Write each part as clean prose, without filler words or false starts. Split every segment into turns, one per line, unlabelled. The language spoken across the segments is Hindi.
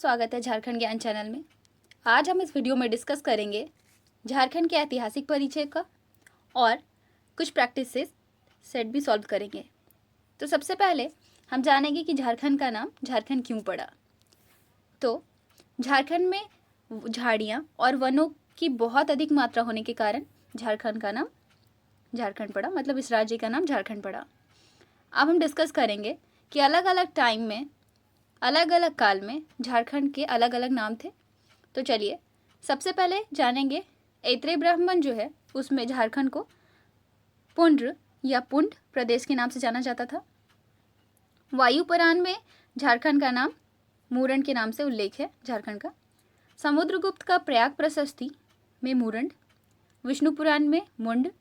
स्वागत है झारखंड ज्ञान चैनल में। आज हम इस वीडियो में डिस्कस करेंगे झारखंड के ऐतिहासिक परिचय का और कुछ प्रैक्टिस सेट भी सॉल्व करेंगे। तो सबसे पहले हम जानेंगे कि झारखंड का नाम झारखंड क्यों पड़ा। तो झारखंड में झाड़ियाँ और वनों की बहुत अधिक मात्रा होने के कारण झारखंड का नाम झारखंड पड़ा, मतलब इस राज्य का नाम झारखंड पड़ा। अब हम डिस्कस करेंगे कि अलग अलग टाइम में अलग अलग काल में झारखंड के अलग अलग नाम थे। तो चलिए सबसे पहले जानेंगे ऐत्रेय ब्राह्मण जो है उसमें झारखंड को पुंड्र या पुंड प्रदेश के नाम से जाना जाता था। वायु पुराण में झारखंड का नाम मूरन के नाम से उल्लेख है झारखंड का। समुद्रगुप्त का प्रयाग प्रशस्ति में मूरंड, विष्णु पुराण में मुंड,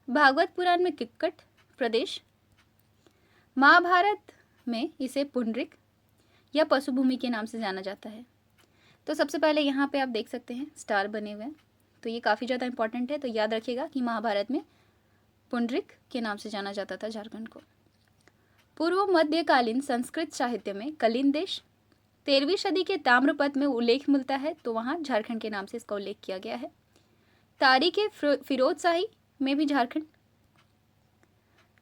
भागवत पुराण में किक्कट प्रदेश, महाभारत में इसे पुंडरिक या पशुभूमि के नाम से जाना जाता है। तो सबसे पहले यहाँ पे आप देख सकते हैं स्टार बने हुए हैं, तो ये काफ़ी ज़्यादा इंपॉर्टेंट है। तो याद रखिएगा कि महाभारत में पुंडरिक के नाम से जाना जाता था झारखंड को। पूर्व मध्यकालीन संस्कृत साहित्य में कलिंग देश 13वीं सदी के ताम्रपत्र में उल्लेख मिलता है, तो वहाँ झारखंड के नाम से इसका उल्लेख किया गया है। तारीख फिरोज शाही में भी झारखंड,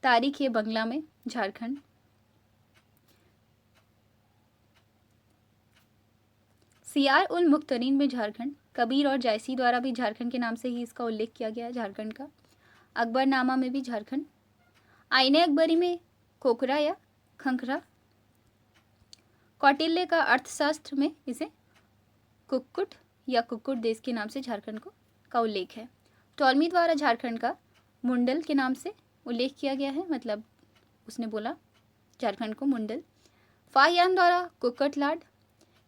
तारीख बंगला में झारखंड, सियार उल मुख्तरीन में झारखंड, कबीर और जायसी द्वारा भी झारखंड के नाम से ही इसका उल्लेख किया गया है झारखंड का। अकबरनामा में भी झारखंड, आईने अकबरी में खोखरा या खंखरा, कौटिल्य का अर्थशास्त्र में इसे कुक्कुट या कुक्कुट देश के नाम से झारखंड का उल्लेख है। टॉलमी द्वारा झारखंड का मुंडल के नाम से उल्लेख किया गया है, मतलब उसने बोला झारखंड को मुंडल। फाहियान द्वारा कुक्कटलाड,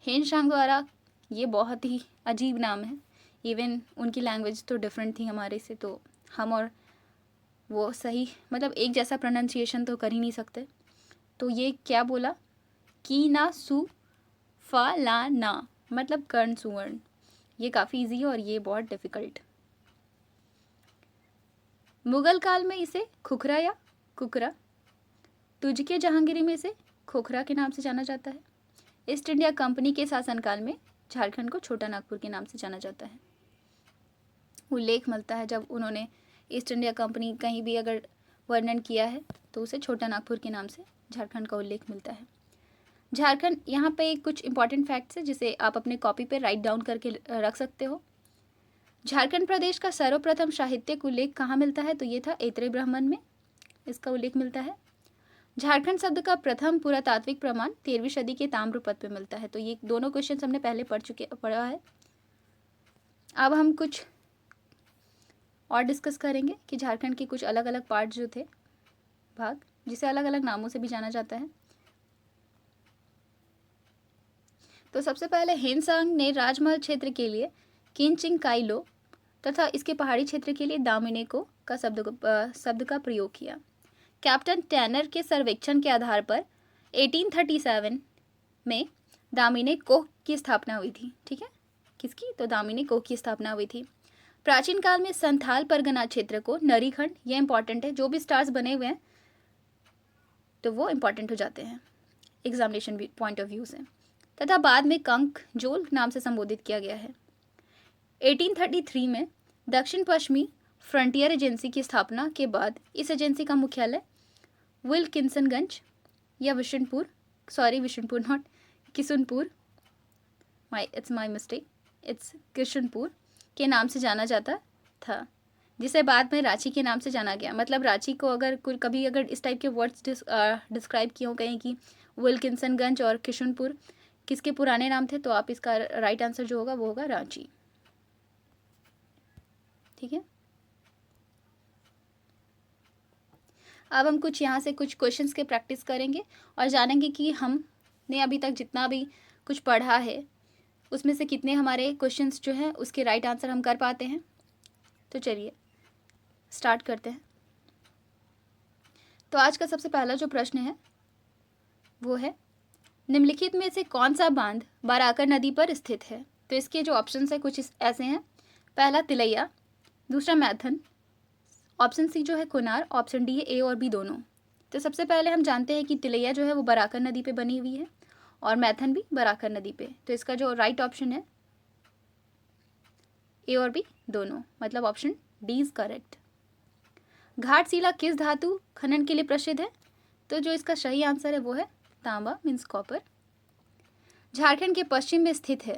हेनशांग द्वारा, ये बहुत ही अजीब नाम है, इवन उनकी लैंग्वेज तो डिफरेंट थी हमारे से, तो हम और वो सही मतलब एक जैसा प्रोनाउंसिएशन तो कर ही नहीं सकते। तो ये क्या बोला की ना सु फा ला ना, मतलब कर्ण सुवर्ण। ये काफ़ी इजी है और ये बहुत डिफ़िकल्ट। मुगल काल में इसे खुखरा या कुकरा, तुर्की जहांगीरी में इसे खोखरा के नाम से जाना जाता है। ईस्ट इंडिया कंपनी के शासनकाल में झारखंड को छोटा नागपुर के नाम से जाना जाता है। उल्लेख मिलता है जब उन्होंने ईस्ट इंडिया कंपनी कहीं भी अगर वर्णन किया है तो उसे छोटा नागपुर के नाम से झारखंड का उल्लेख मिलता है। झारखंड, यहाँ पे कुछ इंपॉर्टेंट फैक्ट्स है जिसे आप अपने कॉपी पे राइट डाउन करके रख सकते हो। झारखंड प्रदेश का सर्वप्रथम साहित्यिक उल्लेख कहाँ मिलता है, तो ये था ऐत्रेय ब्राह्मण में इसका उल्लेख मिलता है। झारखंड शब्द का प्रथम पुरातात्विक प्रमाण 13वीं सदी के ताम्रपत्र में मिलता है। तो ये दोनों क्वेश्चन हमने पहले पढ़ा है। अब हम कुछ और डिस्कस करेंगे कि झारखंड के कुछ अलग अलग पार्ट जो थे, भाग, जिसे अलग अलग नामों से भी जाना जाता है। तो सबसे पहले हेनसांग ने राजमहल क्षेत्र के लिए किनचिंग काइलो तथा इसके पहाड़ी क्षेत्र के लिए दामिनेको का शब्द का प्रयोग किया। कैप्टन टैनर के सर्वेक्षण के आधार पर 1837 में दामिनेको की स्थापना हुई थी। ठीक है, किसकी? तो दामिनेको की स्थापना हुई थी। प्राचीन काल में संथाल परगना क्षेत्र को नरीखंड, यह इंपॉर्टेंट है, जो भी स्टार्स बने हुए हैं तो वो इंपॉर्टेंट हो जाते हैं एग्जामिनेशन पॉइंट ऑफ व्यू से, तथा बाद में कंकजोल नाम से संबोधित किया गया है। 1833 में दक्षिण पश्चिमी फ्रंटियर एजेंसी की स्थापना के बाद इस एजेंसी का मुख्यालय विल्किंसनगंज या विशुनपुर किशनपुर के नाम से जाना जाता था, जिसे बाद में रांची के नाम से जाना गया। मतलब रांची को अगर कभी अगर इस टाइप के वर्ड्स डिस्क्राइब किए हो कहीं कि विल्किंसनगंज और किशनपुर किसके पुराने नाम थे, तो आप इसका राइट आंसर जो होगा वो होगा रांची। ठीक है, अब हम कुछ यहाँ से कुछ क्वेश्चंस के प्रैक्टिस करेंगे और जानेंगे कि हमने अभी तक जितना भी कुछ पढ़ा है उसमें से कितने हमारे क्वेश्चंस जो हैं उसके राइट आंसर हम कर पाते हैं। तो चलिए स्टार्ट करते हैं। तो आज का सबसे पहला जो प्रश्न है वो है, निम्नलिखित में से कौन सा बांध बाराकर नदी पर स्थित है? तो इसके जो ऑप्शंस हैं कुछ ऐसे हैं। पहला तिलैया, दूसरा मैथन, ऑप्शन सी जो है कोनार, ऑप्शन डी है ए और बी दोनों। तो सबसे पहले हम जानते हैं कि तिलैया जो है वो बराकर नदी पे बनी हुई है और मैथन भी बराकर नदी पे। तो इसका जो राइट ऑप्शन है ए और बी दोनों, मतलब option D is correct. Ghatshila किस धातु खनन के लिए प्रसिद्ध है? तो जो इसका सही आंसर है वो है तांबा मीन्स कॉपर। झारखंड के पश्चिम में स्थित है।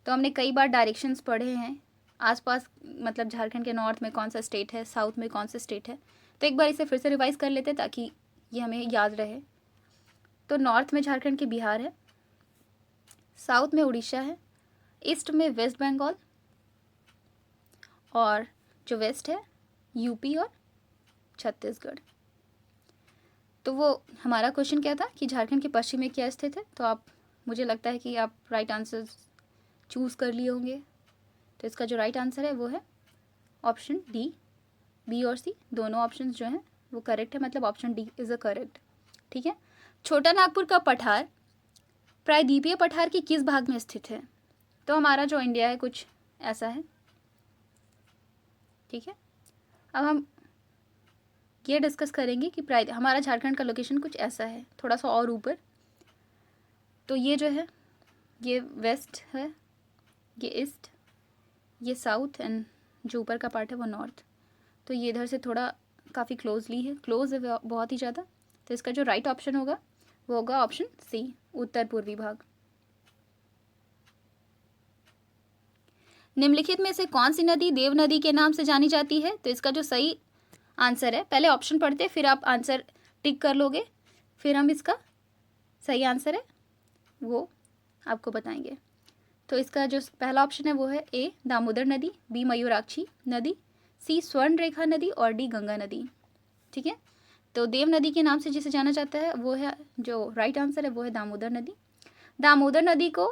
तो हमने कई बार डायरेक्शंस पढ़े हैं, आसपास मतलब झारखंड के नॉर्थ में कौन सा स्टेट है, साउथ में कौन सा स्टेट है। तो एक बार इसे फिर से रिवाइज कर लेते ताकि ये हमें याद रहे। तो नॉर्थ में झारखंड के बिहार है, साउथ में उड़ीसा है, ईस्ट में वेस्ट बंगाल, और जो वेस्ट है यूपी और छत्तीसगढ़। तो वो हमारा क्वेश्चन क्या था कि झारखंड के पश्चिम में क्या स्थित है। तो आप, मुझे लगता है कि आप राइट आंसर चूज़ कर लिए होंगे। तो इसका जो राइट आंसर है वो है ऑप्शन डी। बी और सी दोनों ऑप्शंस जो हैं वो करेक्ट है, मतलब option D is a correct. ठीक है। छोटा नागपुर का पठार प्रायद्वीपीय पठार के किस भाग में स्थित है? तो हमारा जो इंडिया है कुछ ऐसा है। ठीक है। अब हम ये डिस्कस करेंगे कि हमारा झारखंड का लोकेशन कुछ ऐसा है, थोड़ा सा और ऊपर। तो ये जो है ये वेस्ट है, ये ईस्ट, ये साउथ, एंड जो ऊपर का पार्ट है वो नॉर्थ। तो ये इधर से थोड़ा काफ़ी क्लोज है बहुत ही ज़्यादा। तो इसका जो राइट ऑप्शन होगा वो होगा ऑप्शन सी, उत्तर पूर्वी भाग। निम्नलिखित में से कौन सी नदी देव नदी के नाम से जानी जाती है? तो इसका जो सही आंसर है, पहले ऑप्शन पढ़ते फिर आप आंसर टिक कर लोगे, फिर हम इसका सही आंसर है वो आपको बताएंगे। तो इसका जो पहला ऑप्शन है वो है ए दामोदर नदी, बी मयूराक्षी नदी, सी स्वर्ण रेखा नदी और डी गंगा नदी। ठीक है। तो देव नदी के नाम से जिसे जाना जाता है वो है, जो राइट आंसर है वो है दामोदर नदी। दामोदर नदी को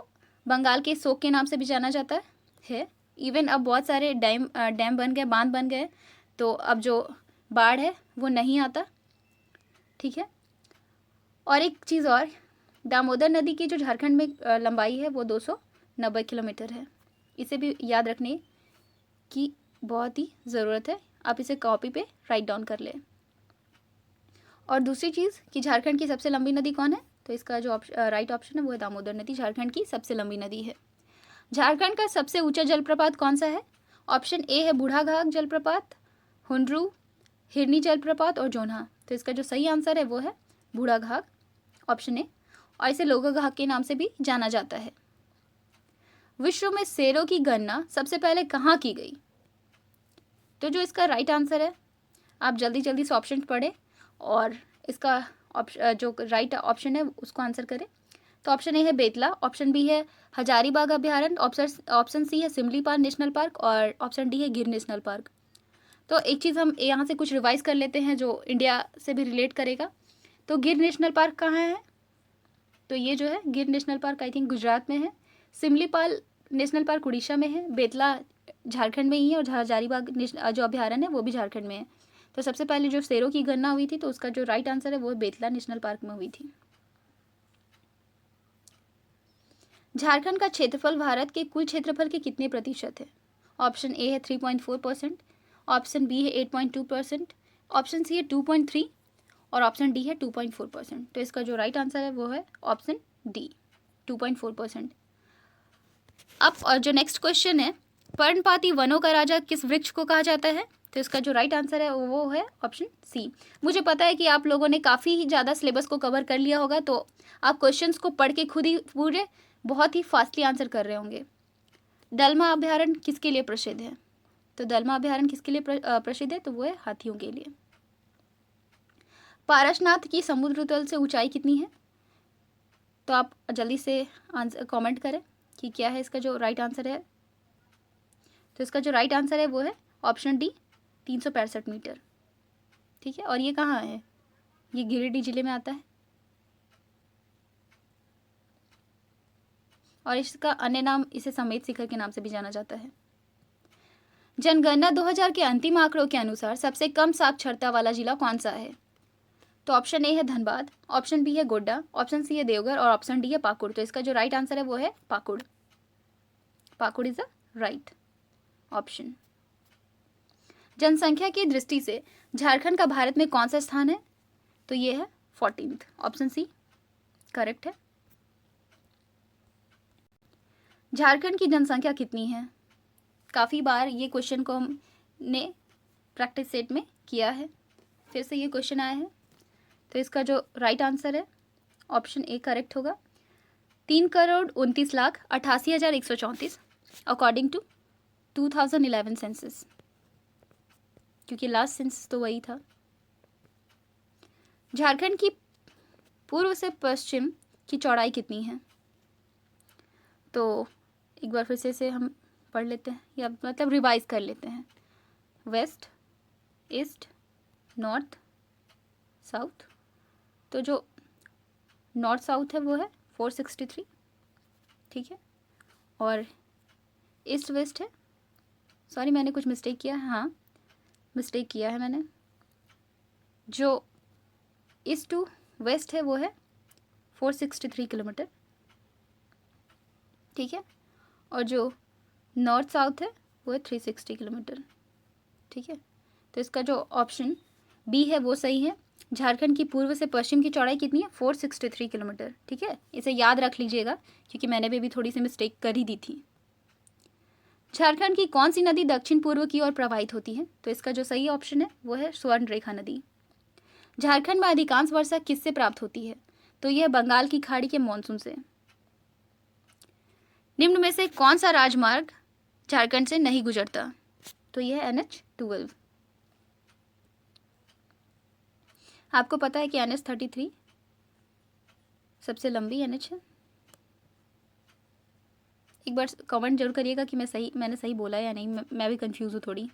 बंगाल के शोक के नाम से भी जाना जाता है। इवन अब बहुत सारे डैम बन गए, बांध बन गए, तो अब जो बाढ़ है वो नहीं आता। ठीक है। और एक चीज़ और, दामोदर नदी की जो झारखंड में लंबाई है वो 290 किलोमीटर है। इसे भी याद रखने की बहुत ही ज़रूरत है, आप इसे कॉपी पे राइट डाउन कर लें। और दूसरी चीज़ कि झारखंड की सबसे लंबी नदी कौन है? तो इसका जो राइट ऑप्शन है वो है दामोदर नदी, झारखंड की सबसे लंबी नदी है। झारखंड का सबसे ऊंचा जलप्रपात कौन सा है? ऑप्शन ए है बूढ़ाघाघ जलप्रपात, हुंड्रू, हिरनी जलप्रपात और जोन्हा। तो इसका जो सही आंसर है वो है बूढ़ाघाघ, ऑप्शन ए, और इसे लोगाघाघ के नाम से भी जाना जाता है। विश्व में शेरों की गणना सबसे पहले कहाँ की गई? तो जो इसका राइट आंसर है, आप जल्दी जल्दी से ऑप्शन पढ़े और इसका जो राइट ऑप्शन है उसको आंसर करें। तो ऑप्शन ए है बेतला, ऑप्शन बी है हजारीबाग अभ्यारण्य, ऑप्शन सी है सिमलीपाल नेशनल पार्क और ऑप्शन डी है गिर नेशनल पार्क। तो एक चीज़ हम यहाँ से कुछ रिवाइज कर लेते हैं जो इंडिया से भी रिलेट करेगा। तो गिर नेशनल पार्क कहाँ है? तो ये जो है गिर national park I think Gujarat में है, सिमलीपाल नेशनल पार्क उड़ीसा में है, बेतला झारखंड में ही है और हजारीबाग जो अभ्यारण्य है वो भी झारखंड में है। तो सबसे पहले जो शेरों की गणना हुई थी तो उसका जो राइट आंसर है वो बेतला नेशनल पार्क में हुई थी। झारखंड का क्षेत्रफल भारत के कुल क्षेत्रफल के कितने प्रतिशत है? ऑप्शन ए है 3.4%, ऑप्शन बी है 8.2%, ऑप्शन सी है 2.3 और ऑप्शन डी है 2.4%। तो इसका जो राइट आंसर है वो है ऑप्शन डी, 2.4%। अब और जो नेक्स्ट क्वेश्चन है, पर्णपाती वनों का राजा किस वृक्ष को कहा जाता है? तो इसका जो राइट आंसर है वो है ऑप्शन सी। मुझे पता है कि आप लोगों ने काफ़ी ज़्यादा सिलेबस को कवर कर लिया होगा, तो आप क्वेश्चंस को पढ़ के खुद ही पूरे बहुत ही फास्टली आंसर कर रहे होंगे। दलमा अभ्यारण्य किसके लिए प्रसिद्ध है? तो दलमा अभ्यारण्य किसके लिए प्रसिद्ध है? तो वो है हाथियों के लिए। पारसनाथ की समुद्र तल से ऊंचाई कितनी है? तो आप जल्दी से आंसर कमेंट करें कि क्या है इसका जो राइट आंसर है। तो इसका जो राइट आंसर है वो है ऑप्शन डी, 365 मीटर। ठीक है। और ये कहाँ है? ये गिरिडीह जिले में आता है और इसका अन्य नाम इसे समेत शिखर के नाम से भी जाना जाता है। जनगणना 2000 के अंतिम आंकड़ों के अनुसार सबसे कम साक्षरता वाला जिला कौन सा है? तो ऑप्शन ए है धनबाद, ऑप्शन बी है गोड्डा, ऑप्शन सी है देवघर और ऑप्शन डी है पाकुड़। तो इसका जो राइट आंसर है वो है Pakur. Pakur is the right option. जनसंख्या की दृष्टि से झारखंड का भारत में कौन सा स्थान है? तो ये है 14th, ऑप्शन सी करेक्ट है। झारखंड की जनसंख्या कितनी है? काफ़ी बार ये क्वेश्चन को हमने प्रैक्टिस सेट में किया है, फिर से ये क्वेश्चन आया है। तो इसका जो राइट आंसर है ऑप्शन ए करेक्ट होगा। 3,29,88,134 अकॉर्डिंग टू 2011 सेंसस, क्योंकि लास्ट सेंसस तो वही था। झारखंड की पूर्व से पश्चिम की चौड़ाई कितनी है? तो एक बार फिर से इसे हम पढ़ लेते हैं, या मतलब रिवाइज कर लेते हैं। West, east, north, south. तो जो नॉर्थ साउथ है वो है 463, ठीक है। और ईस्ट वेस्ट है, सॉरी मैंने कुछ मिस्टेक किया है, हाँ मिस्टेक किया है मैंने। जो ईस्ट टू वेस्ट है वो है 463 किलोमीटर, ठीक है। और जो नॉर्थ साउथ है वो है 360 किलोमीटर, ठीक है। तो इसका जो ऑप्शन बी है वो सही है। झारखंड की पूर्व से पश्चिम की चौड़ाई कितनी है? 463 किलोमीटर, ठीक है। इसे याद रख लीजिएगा क्योंकि मैंने भी थोड़ी सी मिस्टेक कर ही दी थी। झारखंड की कौन सी नदी दक्षिण पूर्व की ओर प्रवाहित होती है? तो इसका जो सही ऑप्शन है वो है स्वर्ण रेखा नदी। झारखंड में अधिकांश वर्षा किससे प्राप्त होती है? तो यह बंगाल की खाड़ी के मानसून से। निम्न में से कौन सा राजमार्ग झारखंड से नहीं गुजरता? तो यह है NH-12। आपको पता है कि NH-33 सबसे लंबी NH है। एक बार कमेंट जरूर करिएगा कि मैंने सही बोला या नहीं, मैं भी कंफ्यूज हूँ थोड़ी।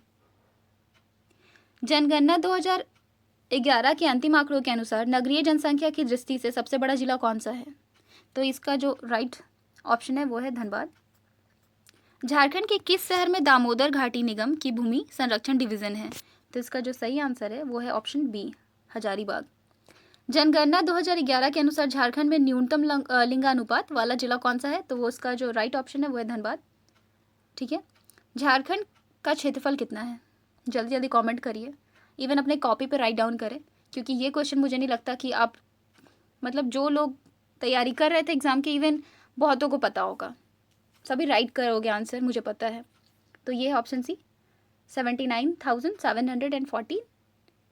जनगणना 2011 के अंतिम आंकड़ों के अनुसार नगरीय जनसंख्या की दृष्टि से सबसे बड़ा जिला कौन सा है? तो इसका जो राइट ऑप्शन है वो है धनबाद। झारखंड के किस शहर में दामोदर घाटी निगम की भूमि संरक्षण डिवीजन है? तो इसका जो सही आंसर है वो है ऑप्शन बी, हजारीबाग। जनगणना 2011 के अनुसार झारखंड में न्यूनतम लिंगानुपात वाला जिला कौन सा है? तो वो उसका जो राइट ऑप्शन है वो है धनबाद, ठीक है। झारखंड का क्षेत्रफल कितना है? जल्दी जल्दी कमेंट करिए, इवन अपने कॉपी पे राइट डाउन करें, क्योंकि ये क्वेश्चन मुझे नहीं लगता कि आप मतलब जो लोग तैयारी कर रहे थे एग्ज़ाम के, इवन बहुतों को पता होगा, सभी राइट करोगे आंसर, मुझे पता है। तो ये है ऑप्शन सी, 79,714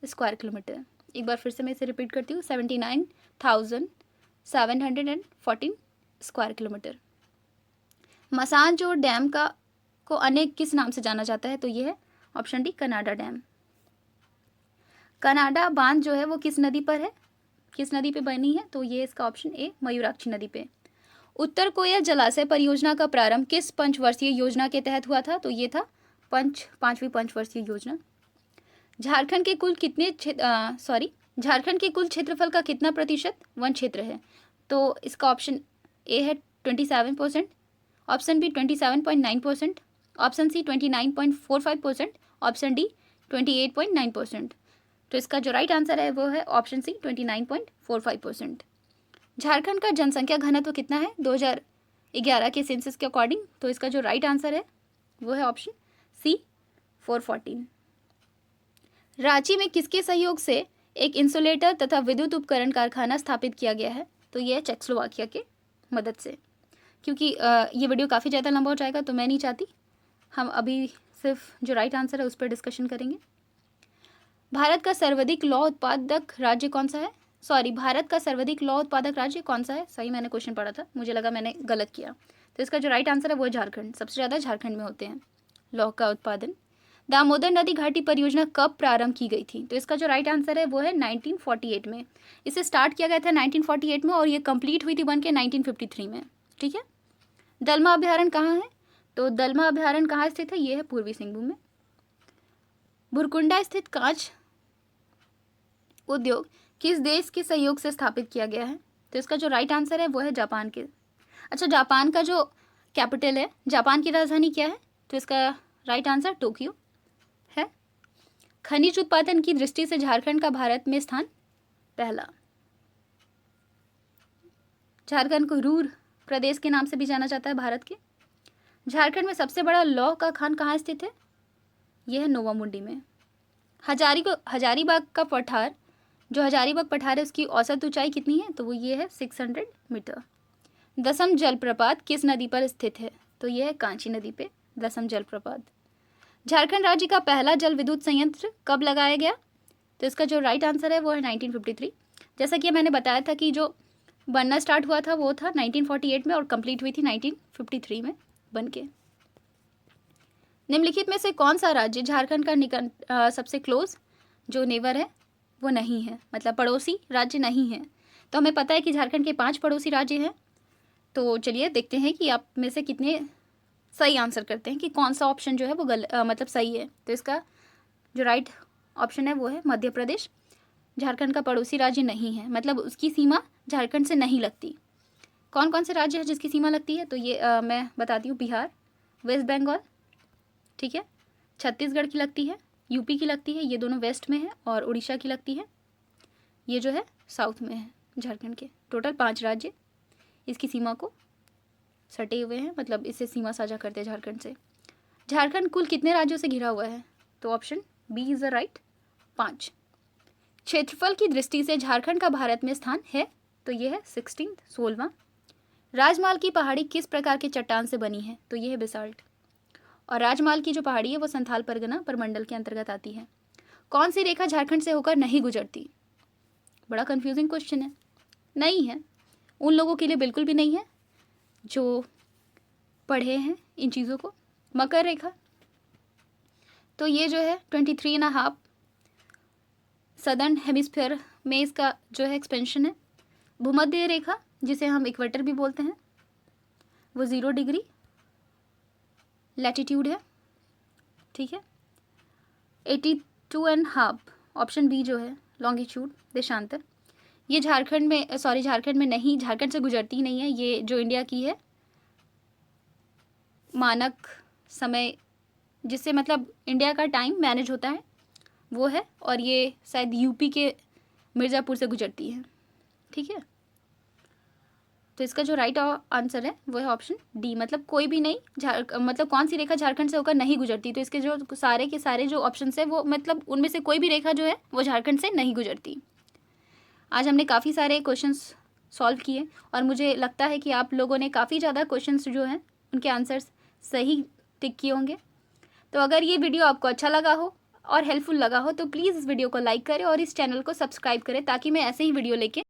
स्क्वायर किलोमीटर। एक बार फिर से मैं इसे रिपीट करती हूँ, 79,714 स्क्वायर किलोमीटर। मसानजोर डैम को अनेक किस नाम से जाना जाता है? तो ये है option D, Canada dam. Canada बांध जो है वो किस नदी पर है, किस नदी पे बनी है? तो ये इसका ऑप्शन ए, मयूराक्षी नदी पे। उत्तर कोयल जलाशय परियोजना का प्रारंभ किस पंचवर्षीय योजना के तहत हुआ था? तो ये था पांचवी पंचवर्षीय योजना। झारखंड के कुल क्षेत्रफल का कितना प्रतिशत वन क्षेत्र है? तो इसका ऑप्शन ए है 27%, option B 27.9%, option C 29.45%, option D 28.9%। तो इसका जो राइट आंसर है वो है ऑप्शन सी, 29.45%। झारखंड का जनसंख्या घनत्व कितना है 2011 के सेंसस के अकॉर्डिंग? तो इसका जो राइट आंसर है वो है ऑप्शन सी, 414। रांची में किसके सहयोग से एक इंसुलेटर तथा विद्युत उपकरण कारखाना स्थापित किया गया है? तो यह चेकोस्लोवाकिया के मदद से। क्योंकि ये वीडियो काफ़ी ज़्यादा लंबा हो जाएगा तो मैं नहीं चाहती, हम अभी सिर्फ जो राइट आंसर है उस पर डिस्कशन करेंगे। भारत का सर्वाधिक लौह उत्पादक राज्य कौन सा है? भारत का सर्वाधिक लौह उत्पादक राज्य कौन सा है? सही मैंने क्वेश्चन पढ़ा था, मुझे लगा मैंने गलत किया। तो इसका जो राइट आंसर है वो है झारखंड। सबसे ज़्यादा झारखंड में होते हैं लौह का उत्पादन। दामोदर नदी घाटी परियोजना कब प्रारंभ की गई थी? तो इसका जो राइट आंसर है वो है 1948 में। इसे स्टार्ट किया गया था 1948 में और ये कंप्लीट हुई थी बन के 1953 में, ठीक है। दलमा अभ्यारण्य कहाँ है? तो दलमा अभ्यारण्य कहाँ स्थित है? ये है पूर्वी सिंहभूम में। भुरकुंडा स्थित कांच उद्योग किस देश के सहयोग से स्थापित किया गया है? तो इसका जो राइट आंसर है वो है जापान के। अच्छा, जापान का जो कैपिटल है, जापान की राजधानी क्या है? तो इसका राइट आंसर टोक्यो है। खनिज उत्पादन की दृष्टि से झारखंड का भारत में स्थान पहला। झारखंड को रूर प्रदेश के नाम से भी जाना जाता है भारत के। झारखंड में सबसे बड़ा लौह का खान कहाँ स्थित है? यह है नोवामुंडी में। हजारीबाग का पठार, जो हजारीबाग पठार है उसकी औसत ऊंचाई कितनी है? तो वो ये है 600 मीटर। दसम जलप्रपात किस नदी पर स्थित है? तो ये है कांची नदी पे दसम जलप्रपात। झारखंड राज्य का पहला जल विद्युत संयंत्र कब लगाया गया? तो इसका जो राइट आंसर है वो है 1953। जैसा कि मैंने बताया था कि जो बनना स्टार्ट हुआ था वो था 1948 में और कंप्लीट हुई थी 1953 में बन के। निम्नलिखित में से कौन सा राज्य झारखंड का सबसे क्लोज जो नेबर है वो नहीं है, मतलब पड़ोसी राज्य नहीं है? तो हमें पता है कि झारखंड के 5 पड़ोसी राज्य हैं। तो चलिए देखते हैं कि आप में से कितने सही आंसर करते हैं कि कौन सा ऑप्शन जो है वो मतलब सही है। तो इसका जो राइट ऑप्शन है वो है मध्य प्रदेश। झारखंड का पड़ोसी राज्य नहीं है, मतलब उसकी सीमा झारखंड से नहीं लगती। कौन कौन से राज्य हैं जिसकी सीमा लगती है? तो ये मैं बताती हूँ। बिहार, वेस्ट बंगाल, ठीक है, छत्तीसगढ़ की लगती है, यूपी की लगती है, ये दोनों वेस्ट में है, और उड़ीसा की लगती है, ये जो है साउथ में है झारखंड के। टोटल 5 राज्य इसकी सीमा को सटे हुए हैं, मतलब इससे सीमा साझा करते हैं झारखंड से। झारखंड कुल कितने राज्यों से घिरा हुआ है? तो option B is the right, 5। क्षेत्रफल की दृष्टि से झारखंड का भारत में स्थान है? तो ये है 16वां। राजमाल की पहाड़ी किस प्रकार के चट्टान से बनी है? तो ये है बेसाल्ट। और राजमाल की जो पहाड़ी है वो संथाल परगना परमंडल के अंतर्गत आती है। कौन सी रेखा झारखंड से होकर नहीं गुजरती? बड़ा कंफ्यूजिंग क्वेश्चन है। नहीं है, उन लोगों के लिए बिल्कुल भी नहीं है जो पढ़े हैं इन चीज़ों को। मकर रेखा, तो ये जो है 23.5 सदर्न हेमिस्फीयर में इसका जो है एक्सपेंशन है। भूमध्य रेखा, जिसे हम इक्वेटर भी बोलते हैं, वो 0 डिग्री लैटिट्यूड है, ठीक है। 82.5 ऑप्शन बी जो है लॉन्गिट्यूड देशांतर, ये झारखंड में नहीं, झारखंड से गुजरती ही नहीं है। ये जो इंडिया की है मानक समय, जिससे मतलब इंडिया का टाइम मैनेज होता है, वो है, और ये शायद यूपी के मिर्ज़ापुर से गुजरती है, ठीक है। तो इसका जो राइट आंसर है वो है ऑप्शन डी, मतलब कोई भी नहीं, मतलब कौन सी रेखा झारखंड से होकर नहीं गुजरती। तो इसके जो सारे के सारे जो ऑप्शन है वो मतलब उनमें से कोई भी रेखा जो है वो झारखंड से नहीं गुजरती। आज हमने काफ़ी सारे क्वेश्चंस सॉल्व किए और मुझे लगता है कि आप लोगों ने काफ़ी ज़्यादा क्वेश्चंस जो हैं उनके आंसर्स सही टिक किए होंगे। तो अगर ये वीडियो आपको अच्छा लगा हो और हेल्पफुल लगा हो तो प्लीज़ इस वीडियो को लाइक करें और इस चैनल को सब्सक्राइब करें, ताकि मैं ऐसे ही वीडियो लेके